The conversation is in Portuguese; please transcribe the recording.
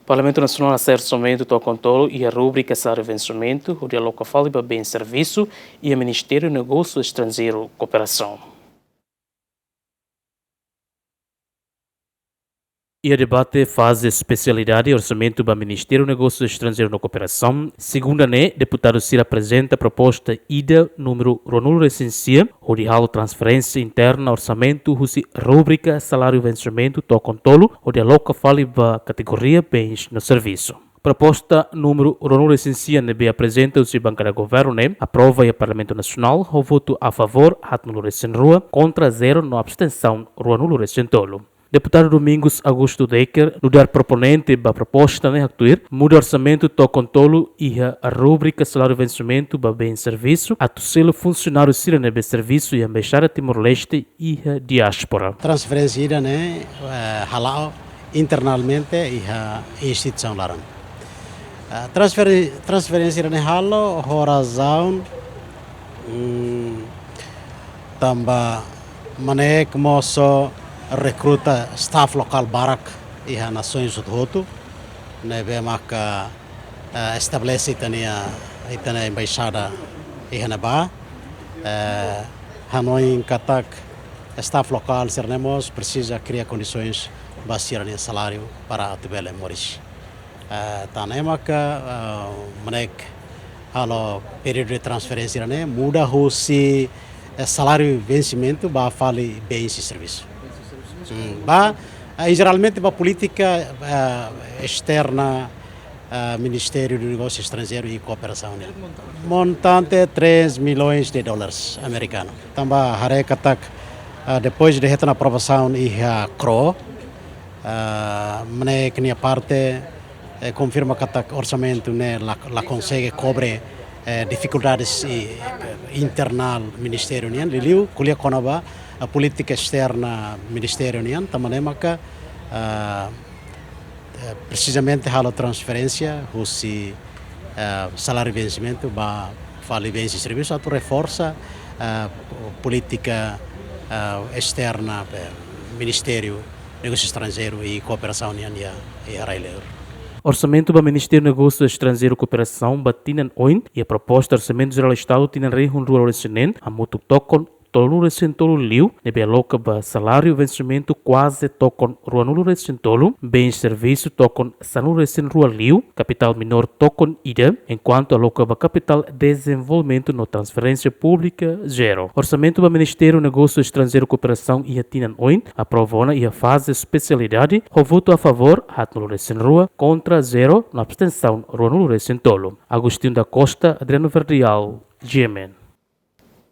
Parlamento Nacional acerta somente o controle e a rúbrica salário vencimento, o diálogo fala para bem serviço e o Ministério do Negócio Estrangeiro Cooperação. E a debate faz especialidade e orçamento do Ministério do Negócio Estrangeiro na Cooperação. Segundo a deputado Cira apresenta a proposta IDA número Ronulo Recensia, onde há transferência interna orçamento, rúbrica salário vencimento, tocontolo, onde a loca fala para categoria bens no serviço. Proposta número Ronulo Recensia nebe apresenta o bancada governo aprova e o Parlamento Nacional o voto a favor, Hatnulo Recenrua, contra 0 na abstenção, Ronulo Recentolo. Deputado Domingos Augusto Decker, no dar proponente da proposta, muda orçamento to contolo e a rúbrica salário vencimento para bem serviço, a tucelo funcionário sirene de serviço e a embaixada Timor-Leste e a diáspora. Transferência halal internamente e a instituição laran. Transferência halal horazão tamba manek moço recruta staff local barak e a nações do nebe maka estabelece itania embaixada e hanaba Hanoi katak staff local sernemos precisa criar condições para salário para atibele moris tane maka manek halo período de transferência muda se salário vencimento ba fale bens e serviço. Geralmente a política externa, Ministério do Negócio Estrangeiro e Cooperação. Montante 3 milhões de dólares americanos. Também harekatak depois de a aprovação e a CRO, que minha parte confirma que o orçamento la consegue cobre dificuldades internal Ministério nian liliu kuliah konaba a política externa Ministério nian também maka precisamente a transferência o salário de vencimento ba fale bens e serviços a reforça política externa Ministério Negócio Estrangeiro e Cooperação nian e arailer. Orçamento do Ministério do Negócio Estrangeiro e Cooperação batinan oin e a proposta de orçamento geral do Estado tinan rei hunrua orçamento a mutu tokon tolu recentolo liu nebe aloca ba salário vencimento quase tokon ruanulo recentolo bem serviço tokon sanulo recenrua liu capital menor tokon ida enquanto aloca ba capital desenvolvimento no transferência pública zero. Orçamento do Ministério do Negócio Estrangeiro e Cooperação e a tinan oin aprovona e a fase especialidade o voto a favor hatnulo recenrua contra zero na abstenção ruanulo recentolo. Agostinho da Costa, Adriano Verdial, GMN.